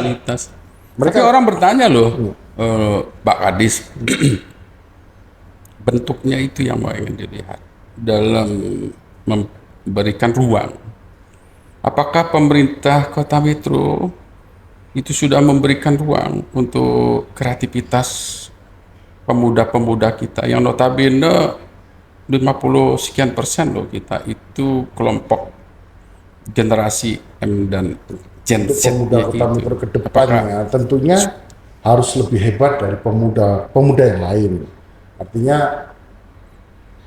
Kualitas. Tapi Mereka orang bertanya loh, Pak Kadis, bentuknya itu yang mau ingin dilihat dalam memberikan ruang. Apakah pemerintah Kota Metro itu sudah memberikan ruang untuk kreativitas pemuda-pemuda kita yang notabene 50 sekian persen loh kita itu kelompok generasi M dan Gen untuk Z pemuda Kota itu. Metro ke Apakah depannya tentunya harus lebih hebat dari pemuda yang lain. Artinya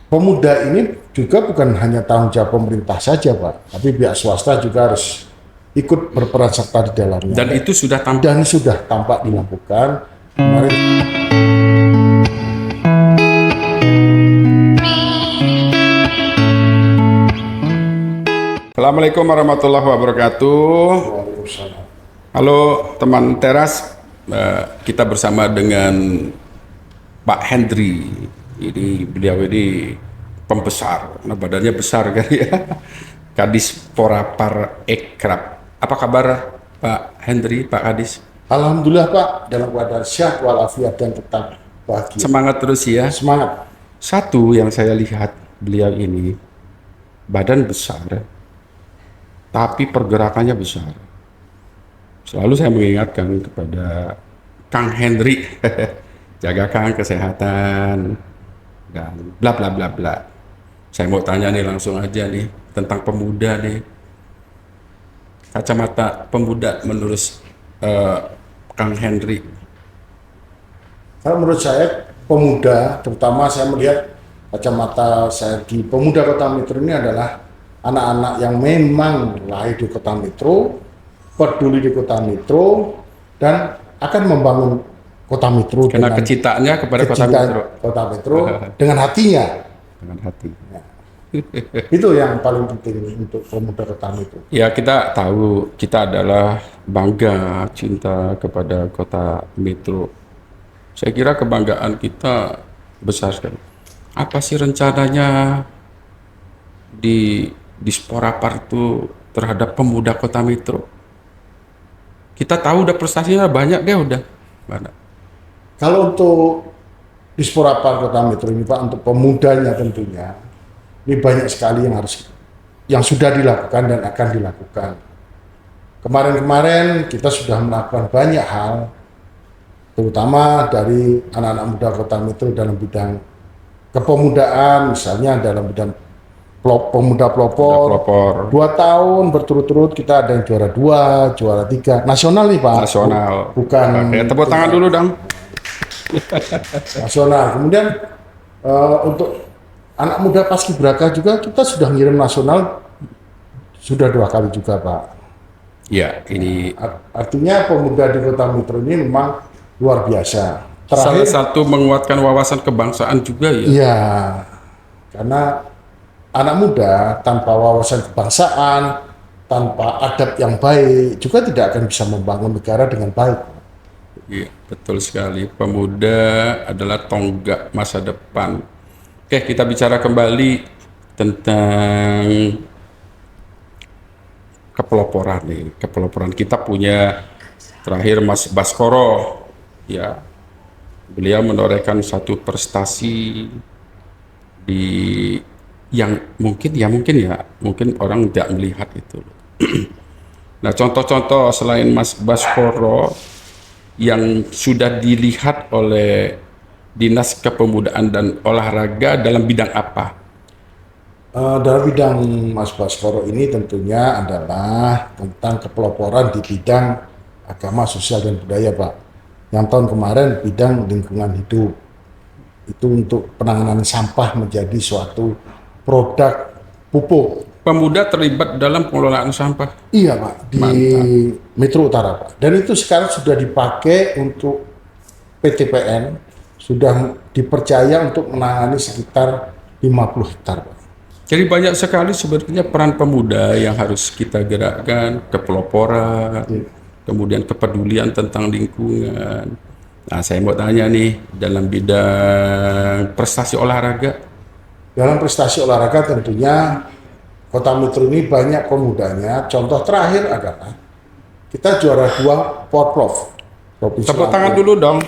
pemuda ini juga bukan hanya tanggung jawab pemerintah saja, Pak, tapi pihak swasta juga harus ikut berperan serta di dalamnya. dan itu sudah tampak. Dan sudah tampak dilakukan kemarin. Assalamualaikum warahmatullahi wabarakatuh. Waalaikumsalam. Halo teman teras, kita bersama dengan Pak Hendri. Beliau ini pembesar, nah badannya besar kan ya. Kadis Porapar Ekrab. Apa kabar Pak Hendri, Pak Kadis? Alhamdulillah, Pak, dalam keadaan sehat walafiat dan tetap bahagia. Semangat terus ya. Semangat. Satu yang saya lihat beliau ini badan besar, tapi pergerakannya besar. Selalu saya mengingatkan kepada Kang Hendri, jaga Kang kesehatan dan bla bla bla bla. Saya mau tanya nih langsung aja nih tentang pemuda nih. Kacamata pemuda menurut Kang Hendri. Kalau menurut saya pemuda, terutama saya melihat kacamata saya di pemuda Kota Metro ini adalah anak-anak yang memang lahir di Kota Metro, peduli di Kota Metro, dan akan membangun Kota Metro Karena dengan kecintaannya kepada Kota kecintaan Metro Kota Metro dengan hatinya. dengan hati. Itu yang paling penting untuk pemuda Kota Metro. Ya, kita tahu kita adalah bangga cinta kepada Kota Metro. Saya kira kebanggaan kita besar sekali. Apa sih rencananya di Disporapar itu terhadap pemuda Kota Metro? Kita tahu udah prestasinya banyak deh udah. Mana? Kalau untuk Disporapar Kota Metro ini, Pak, untuk pemudanya tentunya ini banyak sekali yang sudah dilakukan dan akan dilakukan. Kemarin-kemarin kita sudah melakukan banyak hal, terutama dari anak-anak muda Kota Metro dalam bidang kepemudaan, misalnya dalam bidang pemuda pelopor. 2 tahun berturut-turut kita ada yang juara 2, juara 3 nasional nih, Pak. Nasional. Bukan. Oke, tepuk tangan dulu dong. Nasional. Kemudian untuk anak muda Paskibraka juga kita sudah ngirim nasional sudah 2 kali juga, Pak. Ya, ini Artinya pemuda di Kota Metro ini memang luar biasa. salah satu menguatkan wawasan kebangsaan juga ya. Iya, karena anak muda tanpa wawasan kebangsaan, tanpa adab yang baik juga tidak akan bisa membangun negara dengan baik. Iya, betul sekali. Pemuda adalah tonggak masa depan. Oke, kita bicara kembali tentang kepeloporan nih. Kepeloporan kita punya terakhir Mas Baskoro, ya. Beliau menorehkan satu prestasi di yang mungkin orang tidak melihat itu. Nah, contoh-contoh selain Mas Baskoro yang sudah dilihat oleh Dinas Kepemudaan dan Olahraga dalam bidang apa? Dalam bidang Mas Baskoro ini tentunya adalah tentang kepeloporan di bidang agama, sosial, dan budaya, Pak. Yang tahun kemarin bidang lingkungan hidup. Itu untuk penanganan sampah menjadi suatu produk pupuk. Pemuda terlibat dalam pengelolaan sampah. Iya, Pak, di Metro Utara, Pak. Dan itu sekarang sudah dipakai untuk PTPN, sudah dipercaya untuk menangani sekitar 50 hektar, Pak. Jadi banyak sekali sebenarnya peran pemuda yang harus kita gerakkan, kepeloporan, kemudian kepedulian tentang lingkungan. Nah, saya mau tanya nih, dalam bidang prestasi olahraga. Dalam prestasi olahraga tentunya Kota Metro ini banyak pemudanya. Contoh terakhir adalah kita juara 2 Porprov Provinsi Tepuk tangan Lampung. dulu dong.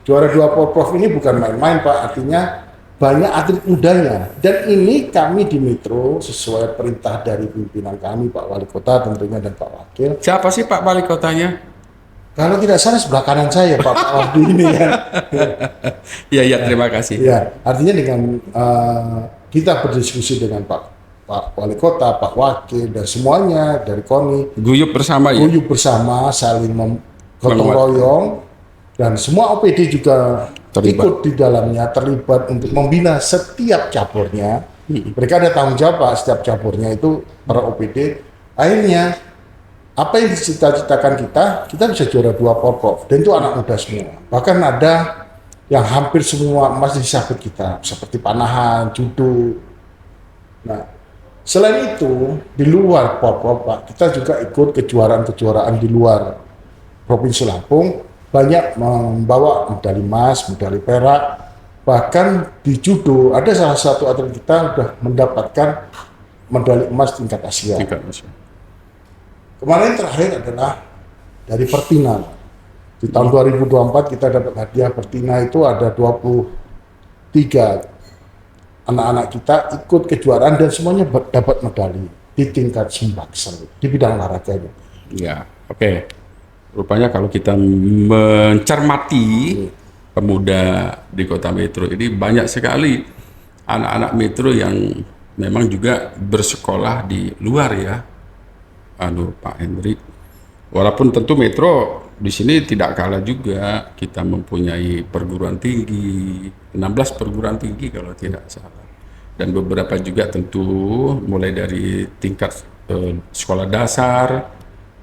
Juara 2 Porprov ini bukan main-main Pak, artinya banyak atlet mudanya. Dan ini kami di Metro sesuai perintah dari pimpinan kami Pak Wali Kota tentunya dan Pak Wakil. Siapa sih Pak Wali Kotanya? Kalau tidak salah sebelah kanan saya Pak Wahdi ini kan. Ya, terima kasih. Ya, artinya dengan kita berdiskusi dengan Pak Wali Kota, Pak Wakil dan semuanya dari KONI, Guyup bersama ya. guyup bersama, saling gotong royong, dan semua OPD juga Terlibat. ikut di dalamnya, terlibat untuk membina setiap caburnya. Mereka ada tanggung jawab Pak, setiap caburnya itu para OPD. Akhirnya apa yang dicita-citakan kita bisa juara 2 Porprov, dan itu anak muda semua. Bahkan ada yang hampir semua emas disabet kita, seperti panahan, judo. Nah, selain itu di luar Porprov Pak, kita juga ikut kejuaraan-kejuaraan di luar Provinsi Lampung, banyak membawa medali emas, medali perak, bahkan di judo ada salah satu atlet kita sudah mendapatkan medali emas tingkat Asia. Tingkat Asia. Kemarin terakhir adalah dari Pertina. Di tahun 2024 kita dapat hadiah Pertina, itu ada 23 anak-anak kita ikut kejuaraan dan semuanya dapat medali di tingkat Sumbaksel di bidang olahraga ini. Ya, oke. Rupanya kalau kita mencermati pemuda di Kota Metro ini banyak sekali anak-anak Metro yang memang juga bersekolah di luar ya. Pak Hendrik. Walaupun tentu Metro di sini tidak kalah juga, kita mempunyai perguruan tinggi, 16 perguruan tinggi kalau tidak salah. Dan beberapa juga tentu mulai dari tingkat sekolah dasar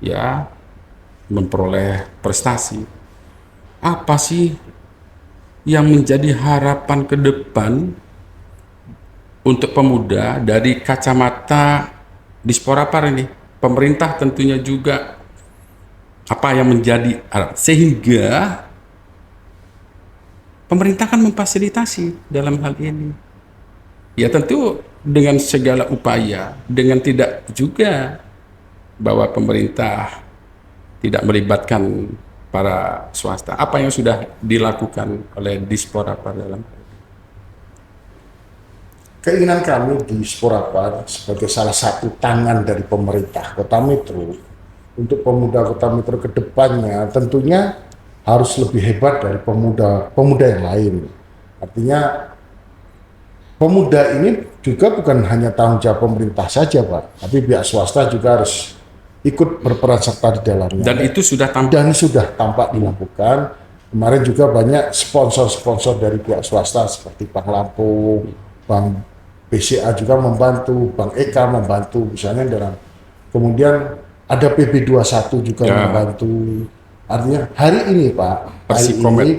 ya memperoleh prestasi. Apa sih yang menjadi harapan ke depan untuk pemuda dari kacamata Disporapar ini? Pemerintah tentunya juga apa yang menjadi sehingga pemerintah kan memfasilitasi dalam hal ini. Ya tentu dengan segala upaya, dengan tidak juga bahwa pemerintah tidak melibatkan para swasta. Apa yang sudah dilakukan oleh Disporapar dalam hal ini? Keinginan kami di Disporapar sebagai salah satu tangan dari pemerintah Kota Metro untuk pemuda Kota Metro ke depannya tentunya harus lebih hebat dari pemuda yang lain. Artinya pemuda ini juga bukan hanya tanggung jawab pemerintah saja Pak, tapi pihak swasta juga harus ikut berperan serta di dalamnya. Dan itu sudah tampak dilakukan. Kemarin juga banyak sponsor-sponsor dari pihak swasta seperti Bank Lampung, Bank BCA juga membantu, Bank Eka membantu misalnya dalam. Kemudian ada PB21 juga membantu. Artinya hari ini Pak,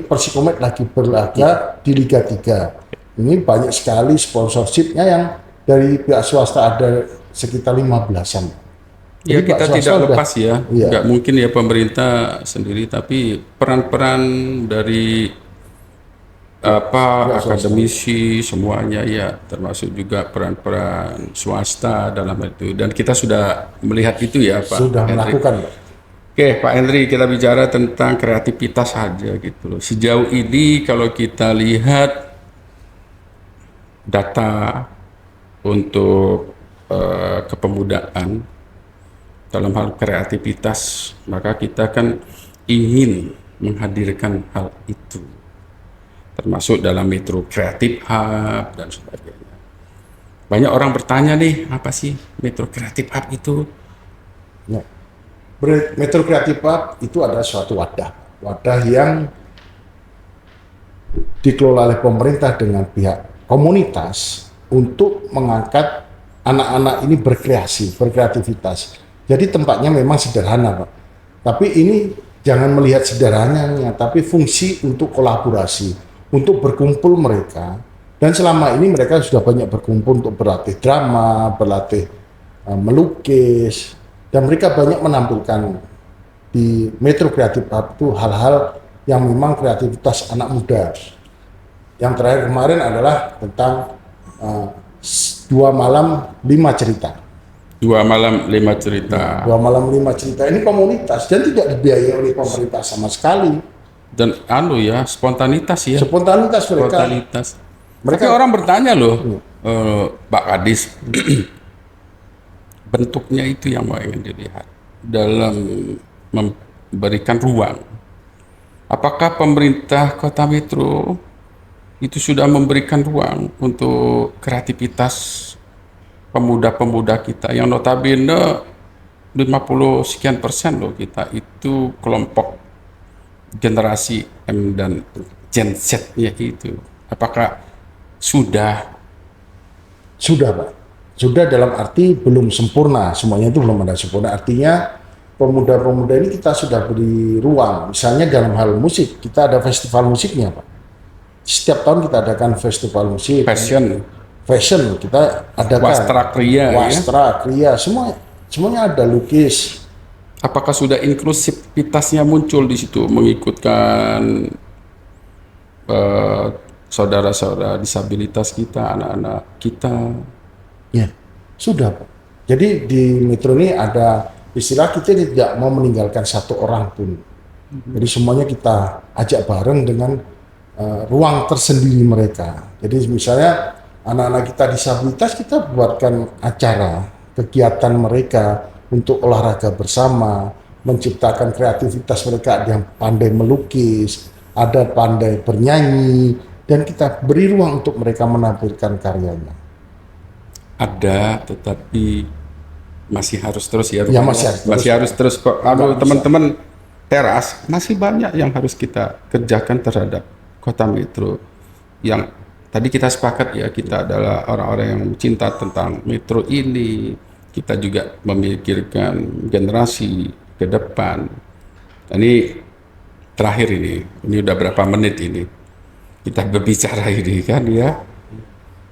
Persikomet lagi berlaga di Liga 3. Ini banyak sekali sponsorshipnya yang dari pihak swasta ada sekitar 15-an. Ya kita tidak lepas ya, iya. Nggak mungkin ya pemerintah sendiri, tapi peran-peran dari akademisi semuanya ya, termasuk juga peran-peran swasta dalam hal itu. Dan kita sudah melihat itu ya Pak. Sudah Hendrik. melakukan Pak. Oke Pak Hendri, kita bicara tentang kreativitas saja gitu loh. Sejauh ini kalau kita lihat data untuk kepemudaan dalam hal kreativitas, maka kita kan ingin menghadirkan hal itu, termasuk dalam Metro Creative Hub dan sebagainya. Banyak orang bertanya nih, apa sih Metro Creative Hub itu? Ya. Metro Creative Hub itu adalah suatu wadah yang dikelola oleh pemerintah dengan pihak komunitas untuk mengangkat anak-anak ini berkreativitas. Jadi tempatnya memang sederhana Pak, tapi ini jangan melihat sederhananya, tapi fungsi untuk kolaborasi, untuk berkumpul mereka. Dan selama ini mereka sudah banyak berkumpul untuk berlatih drama, berlatih melukis, dan mereka banyak menampilkan di Metro Creative Hub itu hal-hal yang memang kreativitas anak muda. Yang terakhir kemarin adalah tentang 2 malam 5 cerita. Dua malam lima cerita. Dua Malam 5 Cerita ini komunitas dan tidak dibiayai oleh pemerintah sama sekali. Dan spontanitas ya. Spontanitas mereka. Spontanitas. Tapi Mereka orang bertanya loh, Pak Kadis, bentuknya itu yang mau ingin dilihat dalam memberikan ruang. Apakah pemerintah Kota Metro itu sudah memberikan ruang untuk kreativitas pemuda-pemuda kita yang notabene 50 sekian persen loh kita itu kelompok generasi M dan Gen Z-nya itu. Apakah sudah Pak. Sudah dalam arti belum sempurna. Semuanya itu belum ada sempurna. Artinya pemuda-pemuda ini kita sudah beri ruang. Misalnya dalam hal musik, kita ada festival musiknya, Pak. Setiap tahun kita adakan festival musik. Fashion kita adakan. Wastra, kria, semuanya ada, lukis. Apakah sudah inklusivitasnya muncul di situ mengikutkan saudara-saudara disabilitas kita, anak-anak kita? Ya, sudah, Pak. Jadi di Metro ini ada istilah kita tidak mau meninggalkan satu orang pun. Jadi semuanya kita ajak bareng dengan ruang tersendiri mereka. Jadi misalnya anak-anak kita disabilitas, kita buatkan acara, kegiatan mereka untuk olahraga bersama, menciptakan kreativitas mereka. Ada yang pandai melukis, ada pandai bernyanyi, dan kita beri ruang untuk mereka menampilkan karyanya. Ada, tetapi masih harus terus ya. Ya, masih harus terus kok. Teman-teman teras, masih banyak yang harus kita kerjakan terhadap Kota Metro. Yang tadi kita sepakat ya, kita adalah orang-orang yang cinta tentang Metro ini. Kita juga memikirkan generasi ke depan. Ini terakhir ini udah berapa menit ini kita berbicara ini kan ya.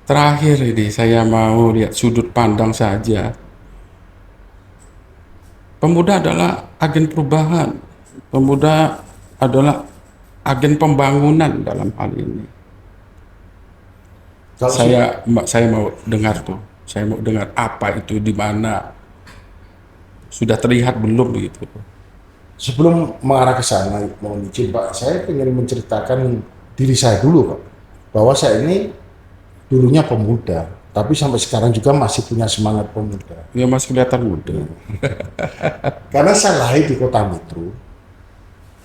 Terakhir ini saya mau lihat sudut pandang saja. Pemuda adalah agen perubahan. Pemuda adalah agen pembangunan dalam hal ini. Saya mau dengar tuh. Saya mau dengar apa itu, di mana, sudah terlihat belum begitu? Sebelum mengarah ke sana, mohon izin Pak, saya ingin menceritakan diri saya dulu Pak, bahwa saya ini dulunya pemuda, tapi sampai sekarang juga masih punya semangat pemuda. Ya, masih kelihatan muda. Karena saya lahir di Kota Metro,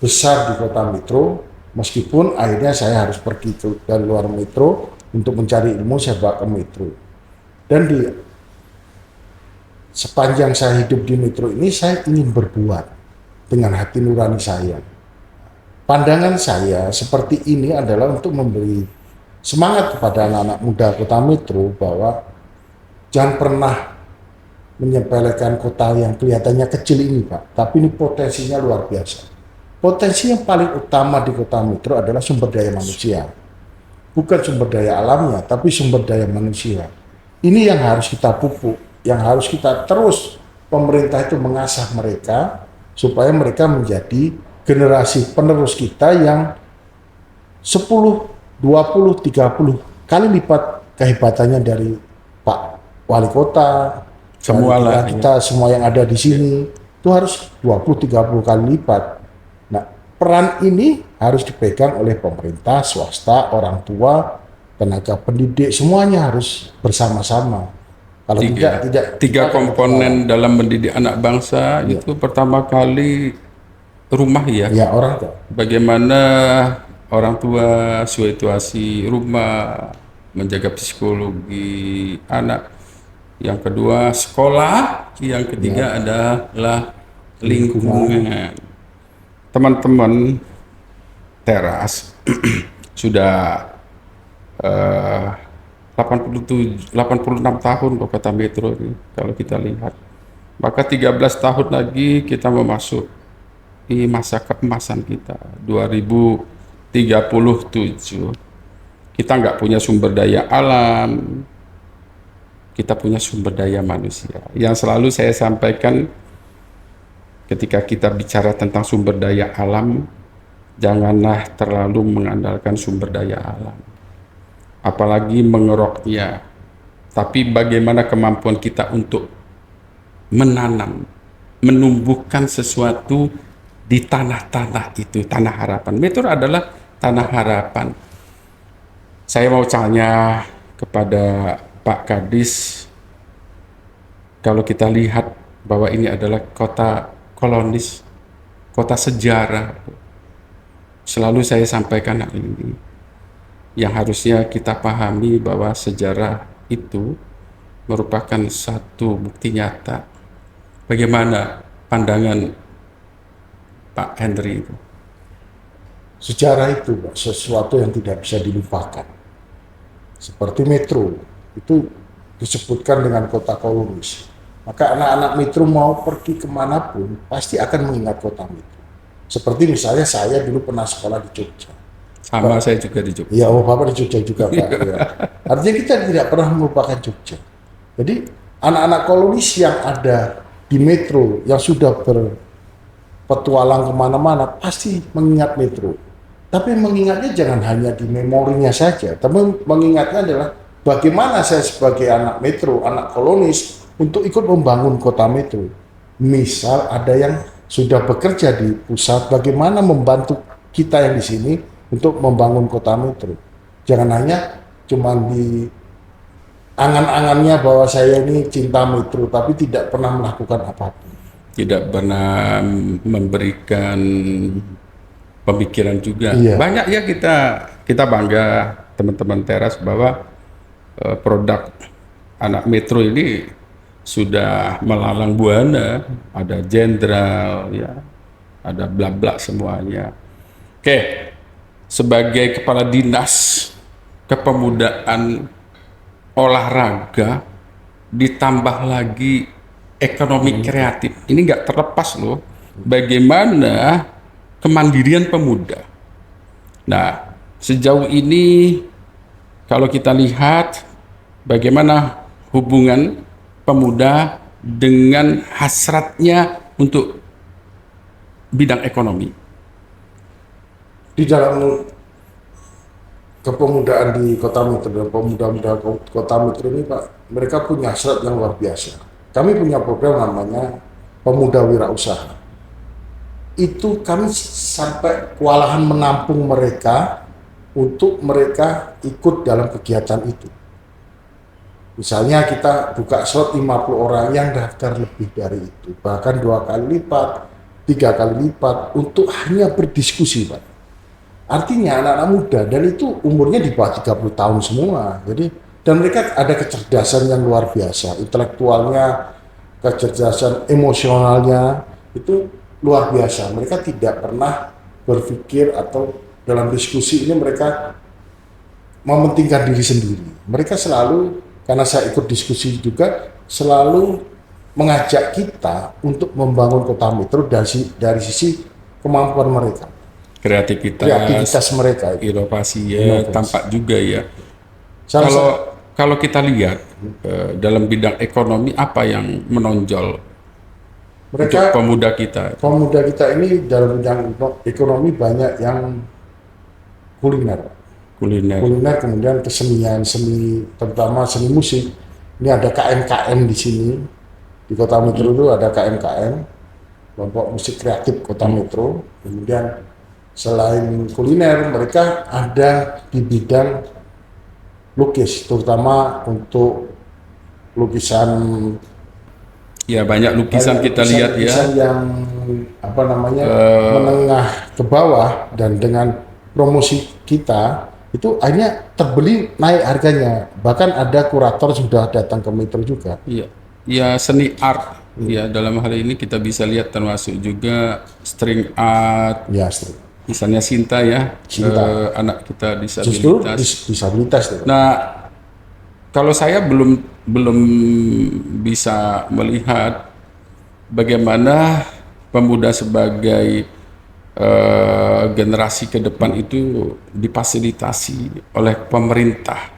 besar di Kota Metro, meskipun akhirnya saya harus pergi dari luar Metro untuk mencari ilmu, saya bawa ke Metro. Dan di sepanjang saya hidup di Metro ini, saya ingin berbuat dengan hati nurani saya. Pandangan saya seperti ini adalah untuk memberi semangat kepada anak-anak muda Kota Metro bahwa jangan pernah menyepelekan kota yang kelihatannya kecil ini, Pak. Tapi ini potensinya luar biasa. Potensi yang paling utama di Kota Metro adalah sumber daya manusia. Bukan sumber daya alamnya, tapi sumber daya manusia. Ini yang harus kita pupuk, yang harus kita terus, pemerintah itu mengasah mereka supaya mereka menjadi generasi penerus kita yang 10, 20, 30 kali lipat kehebatannya dari Pak Wali Kota, semua kita semua yang ada di sini itu harus 20-30 kali lipat. Nah, peran ini harus dipegang oleh pemerintah, swasta, orang tua, tenaga pendidik, semuanya harus bersama-sama. Kalau tiga komponen dalam mendidik anak bangsa itu pertama kali rumah ya. Ya, orang tua. Bagaimana orang tua, situasi rumah, menjaga psikologi anak. Yang kedua sekolah, yang ketiga adalah lingkungan. Teman-teman teras sudah 86 tahun Kota Metro ini kalau kita lihat. Maka 13 tahun lagi kita memasuki masa keemasan kita 2037. Kita nggak punya sumber daya alam, kita punya sumber daya manusia. Yang selalu saya sampaikan ketika kita bicara tentang sumber daya alam, janganlah terlalu mengandalkan sumber daya alam, apalagi mengeroknya. Tapi bagaimana kemampuan kita untuk menanam, menumbuhkan sesuatu di tanah-tanah itu, tanah harapan. Metro adalah tanah harapan. Saya mau tanya kepada Pak Kadis, kalau kita lihat bahwa ini adalah kota kolonis, kota sejarah, selalu saya sampaikan hal ini. Yang harusnya kita pahami bahwa sejarah itu merupakan satu bukti nyata. Bagaimana pandangan Pak Henry itu? Sejarah itu Pak, sesuatu yang tidak bisa dilupakan. Seperti Metro, itu disebutkan dengan kota kolonis. Maka anak-anak Metro mau pergi kemanapun, pasti akan mengingat kota Metro. Seperti misalnya saya dulu pernah sekolah di Jogja. Sama saya juga di Jogja. Ya, oh Bapak di Jogja juga Pak. Ya. Artinya kita tidak pernah melupakan Jogja. Jadi anak-anak kolonis yang ada di Metro, yang sudah berpetualang kemana-mana, pasti mengingat Metro. Tapi mengingatnya jangan hanya di memorinya saja, tapi mengingatnya adalah bagaimana saya sebagai anak Metro, anak kolonis, untuk ikut membangun kota Metro. Misal ada yang sudah bekerja di pusat, bagaimana membantu kita yang di sini untuk membangun kota Metro. Jangan hanya cuma di angan-angannya bahwa saya ini cinta Metro, tapi tidak pernah melakukan apapun. Tidak pernah memberikan pemikiran juga. Iya. Banyak ya kita bangga teman-teman teras bahwa produk anak Metro ini sudah melalang buana, ada jenderal ya, ada bla bla semuanya. Oke, sebagai kepala dinas kepemudaan olahraga ditambah lagi ekonomi kreatif, ini nggak terlepas loh bagaimana kemandirian pemuda. Nah, sejauh ini kalau kita lihat bagaimana hubungan pemuda dengan hasratnya untuk bidang ekonomi. Di dalam kepemudaan di Kota Metro dan pemuda-pemuda Kota Metro ini Pak, mereka punya hasrat yang luar biasa. Kami punya program namanya Pemuda Wirausaha. Itu kami sampai kewalahan menampung mereka untuk mereka ikut dalam kegiatan itu. Misalnya kita buka slot 50 orang yang daftar lebih dari itu, bahkan 2 kali lipat, 3 kali lipat untuk hanya berdiskusi Pak. Artinya anak-anak muda dan itu umurnya di bawah 30 tahun semua. Jadi dan mereka ada kecerdasan yang luar biasa, intelektualnya, kecerdasan emosionalnya itu luar biasa. Mereka tidak pernah berpikir atau dalam diskusi ini mereka mementingkan diri sendiri. Mereka selalu, karena saya ikut diskusi juga, selalu mengajak kita untuk membangun Kota Metro dari sisi kemampuan mereka. Kreativitas mereka, inovasi ya, tampak juga ya. Salah Kalau kita lihat dalam bidang ekonomi apa yang menonjol untuk pemuda kita? Pemuda kita ini dalam bidang ekonomi banyak yang kuliner, kemudian kesenian, seni, terutama seni musik. Ini ada KMKM di sini, di Kota Metro itu ada KMKM, kelompok musik kreatif Kota Metro. Kemudian selain kuliner, mereka ada di bidang lukis, terutama untuk lukisan. Ya banyak lukisan kita lihat ya. Lukisan yang menengah ke bawah, dan dengan promosi kita itu akhirnya terbeli naik harganya. Bahkan ada kurator sudah datang ke Metro juga. Iya, ya seni art. Ya dalam hal ini kita bisa lihat termasuk juga string art. Ya, string. Misalnya Sinta ya, anak kita disabilitas. Disabilitas. Nah, kalau saya belum bisa melihat bagaimana pemuda sebagai generasi ke depan itu difasilitasi oleh pemerintah.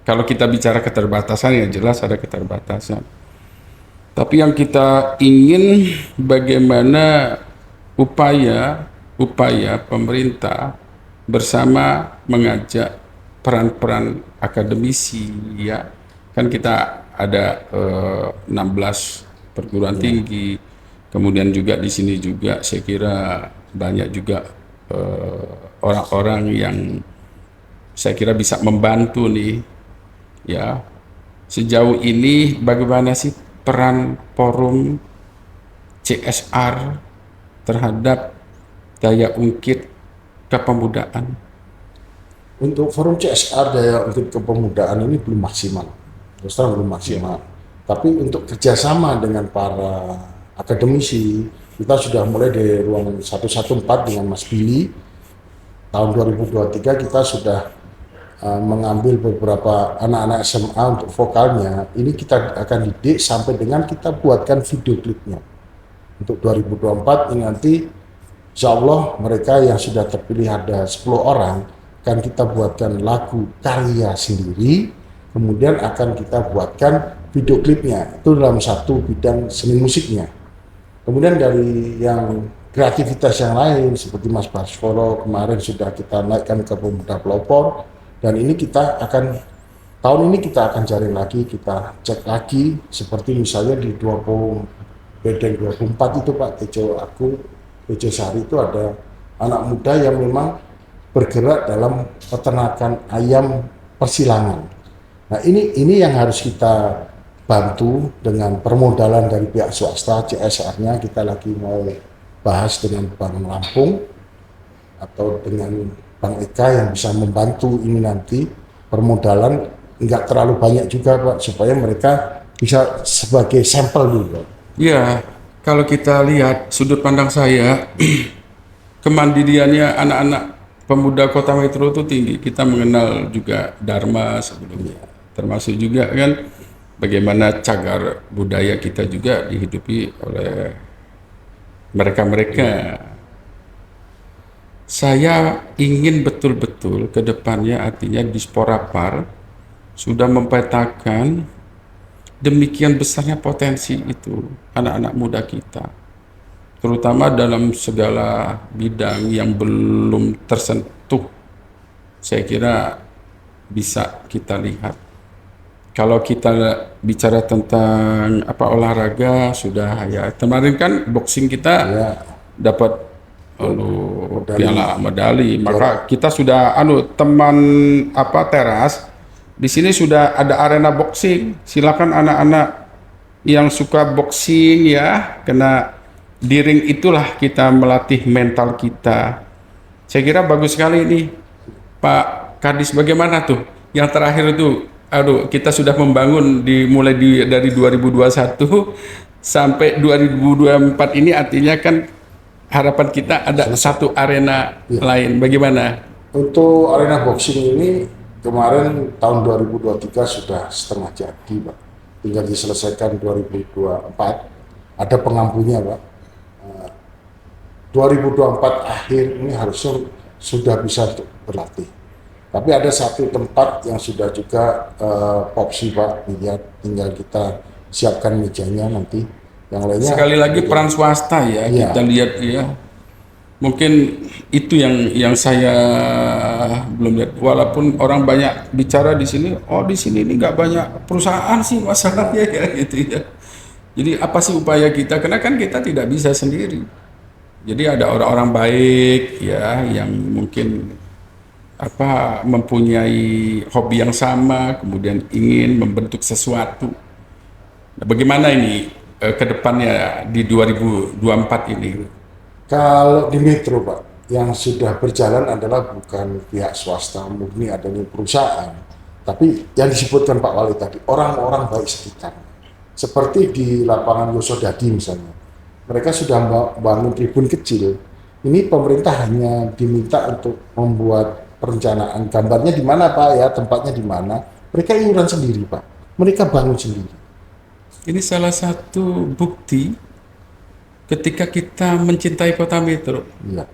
Kalau kita bicara keterbatasan ya jelas ada keterbatasan. Tapi yang kita ingin bagaimana upaya pemerintah bersama mengajak peran-peran akademisi ya. Kan kita ada 16 perguruan tinggi, kemudian juga di sini juga saya kira banyak juga orang-orang yang saya kira bisa membantu nih ya. Sejauh ini bagaimana sih peran forum CSR terhadap daya ungkit kepemudaan? Untuk forum CSR daya ungkit kepemudaan ini belum maksimal, terus terang belum maksimal. Tapi untuk kerjasama dengan para akademisi, kita sudah mulai dari ruang 114 dengan Mas Billy. Tahun 2023 kita sudah mengambil beberapa anak-anak SMA untuk vokalnya. Ini kita akan didik sampai dengan kita buatkan video klipnya. Untuk 2024 ini nanti insya Allah mereka yang sudah terpilih ada 10 orang akan kita buatkan lagu karya sendiri, kemudian akan kita buatkan video klipnya itu dalam satu bidang seni musiknya. Kemudian dari yang kreativitas yang lain seperti Mas Baskoro kemarin sudah kita naikkan ke pemuda pelopor, dan ini kita akan tahun ini kita akan cari lagi, kita cek lagi seperti misalnya di 20 Bedeng 24 itu Pak Tejo Sari itu ada anak muda yang memang bergerak dalam peternakan ayam persilangan. Nah ini yang harus kita bantu dengan permodalan dari pihak swasta. CSR-nya kita lagi mau bahas dengan Bank Lampung atau dengan Bank Eka yang bisa membantu ini nanti permodalan nggak terlalu banyak juga Pak, supaya mereka bisa sebagai sampel dulu Pak. Ya, kalau kita lihat sudut pandang saya, kemandiriannya anak-anak pemuda Kota Metro itu tinggi. Kita mengenal juga Dharma sebelumnya, termasuk juga kan bagaimana cagar budaya kita juga dihidupi oleh mereka-mereka. Saya ingin betul-betul ke depannya, artinya Disporapar sudah mempetakan demikian besarnya potensi itu anak-anak muda kita, terutama dalam segala bidang yang belum tersentuh. Saya kira bisa kita lihat. Kalau kita bicara tentang olahraga, sudah ya kemarin kan boxing kita dapat piala medali, maka kita sudah teman teras di sini sudah ada arena boxing. Silakan anak-anak yang suka boxing ya, kena di ring itulah kita melatih mental kita. Saya kira bagus sekali ini Pak Kadis. Bagaimana tuh yang terakhir itu? Kita sudah membangun mulai dari 2021 sampai 2024 ini, artinya kan harapan kita ada satu arena lain. Bagaimana? Untuk arena boxing ini kemarin tahun 2023 sudah setengah jadi Pak, tinggal diselesaikan 2024, ada pengampunya Pak. 2024 akhir ini harusnya sudah bisa berlatih. Tapi ada satu tempat yang sudah juga popsi Pak, tinggal kita siapkan mejanya nanti. Yang lainnya sekali lagi peran swasta ya, kita lihat ya. Mungkin itu yang saya belum lihat. Walaupun orang banyak bicara di sini, di sini ini nggak banyak perusahaan sih masalahnya ya gitu ya. Jadi apa sih upaya kita? Karena kan kita tidak bisa sendiri. Jadi ada orang-orang baik ya yang mungkin mempunyai hobi yang sama, kemudian ingin membentuk sesuatu. Nah, bagaimana ini ke depannya di 2024 ini? Kalau di Metro Pak, yang sudah berjalan adalah bukan pihak swasta murni adanya perusahaan, tapi yang disebutkan Pak Wali tadi, orang-orang baik sekitar. Seperti di lapangan Yosodadi misalnya, mereka sudah bangun tribun kecil. Ini pemerintah hanya diminta untuk membuat perencanaan, gambarnya di mana Pak ya, tempatnya di mana. Mereka iuran sendiri Pak, mereka bangun sendiri. Ini salah satu bukti ketika kita mencintai Kota Metro. Iya.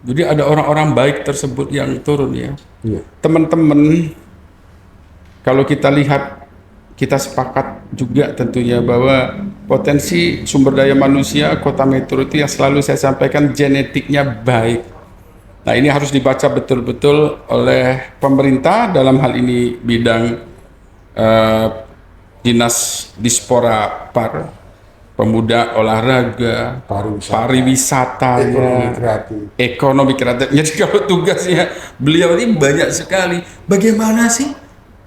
Jadi ada orang-orang baik tersebut yang turun ya. Iya. Teman-teman, kalau kita lihat, kita sepakat juga tentunya bahwa potensi sumber daya manusia Kota Metro itu yang selalu saya sampaikan genetiknya baik. Nah ini harus dibaca betul-betul oleh pemerintah dalam hal ini bidang Dinas Disporapar. pemuda olahraga, pariwisatanya, ekonomi kreatif. Jadi kalau tugasnya beliau ini banyak sekali. Bagaimana sih?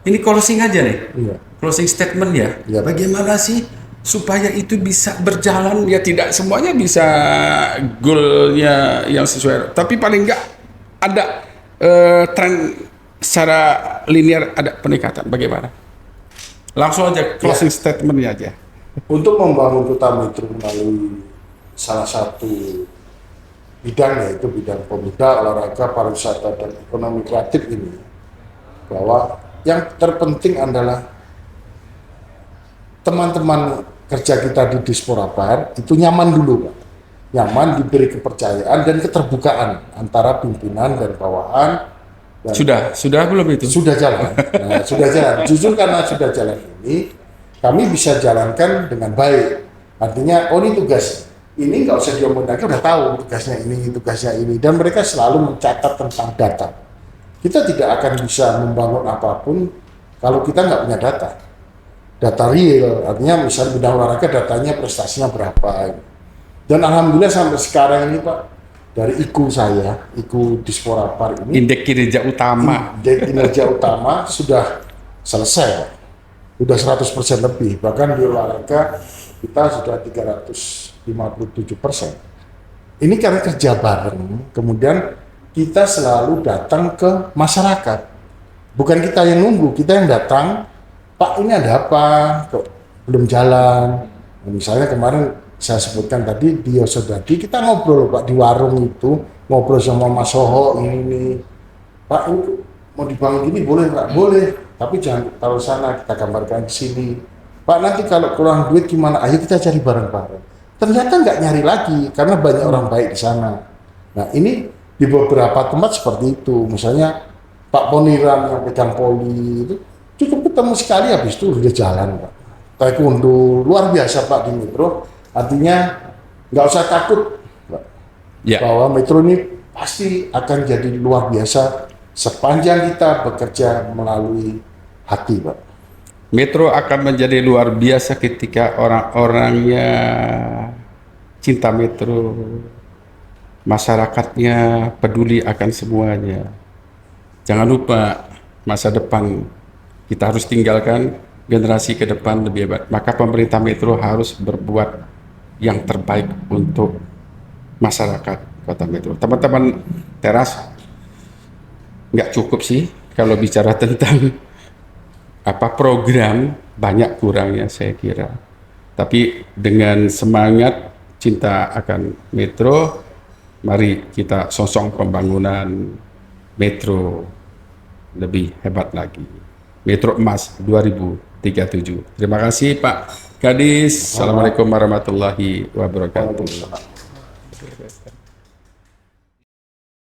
Ini closing aja nih, closing statement ya. Bagaimana sih supaya itu bisa berjalan? Ya tidak semuanya bisa goalnya yang sesuai. Tapi paling enggak ada tren secara linear, ada peningkatan. Bagaimana? Langsung aja closing statementnya aja. Untuk membangun kota metro melalui salah satu bidang, yaitu bidang pemuda, olahraga, pariwisata, dan ekonomi kreatif ini, bahwa yang terpenting adalah teman-teman kerja kita di Disporapar itu nyaman dulu, Pak. Nyaman, diberi kepercayaan dan keterbukaan antara pimpinan dan bawahan. Dan sudah belum itu? Sudah jalan. Nah, sudah jalan. Justru karena sudah jalan ini, kami bisa jalankan dengan baik. Artinya, oh ini tugas. Ini nggak usah diomongin lagi, udah tahu tugasnya ini. Dan mereka selalu mencatat tentang data. Kita tidak akan bisa membangun apapun kalau kita nggak punya data. Data real, artinya misalnya bidang olahraga datanya prestasinya berapa. Dan alhamdulillah sampai sekarang ini Pak, dari IKU Disporapar ini, indeks kinerja utama sudah selesai Pak. Sudah 100% lebih, bahkan di olahraga kita sudah 357%. Ini karena kerja bareng, kemudian kita selalu datang ke masyarakat. Bukan kita yang nunggu, kita yang datang, Pak ini ada apa, kok belum jalan. Misalnya kemarin saya sebutkan tadi di Yosodadi, kita ngobrol Pak di warung itu, ngobrol sama Mas Soho ini. Pak ini mau dibangun gini boleh Pak? Boleh, tapi jangan taruh sana, kita gambarkan di sini. Pak nanti kalau kurang duit gimana? Ayo kita cari bareng-bareng. Ternyata nggak nyari lagi, karena banyak orang baik di sana. Nah ini di beberapa tempat seperti itu, misalnya Pak Poniran yang pegang poli itu cukup ketemu sekali, habis itu udah jalan Pak. Taekwondo luar biasa Pak di Metro, artinya nggak usah takut Pak, bahwa Metro ini pasti akan jadi luar biasa sepanjang kita bekerja melalui hati Pak. Metro akan menjadi luar biasa ketika orang-orangnya cinta Metro, masyarakatnya peduli akan semuanya. Jangan lupa masa depan kita harus tinggalkan generasi ke depan lebih hebat. Maka pemerintah Metro harus berbuat yang terbaik untuk masyarakat Kota Metro. Teman-teman Teras, nggak cukup sih kalau bicara tentang program, banyak kurangnya saya kira. Tapi dengan semangat cinta akan Metro, mari kita sosong pembangunan Metro lebih hebat lagi. Metro Emas 2037. Terima kasih Pak Kadis. Assalamualaikum warahmatullahi wabarakatuh.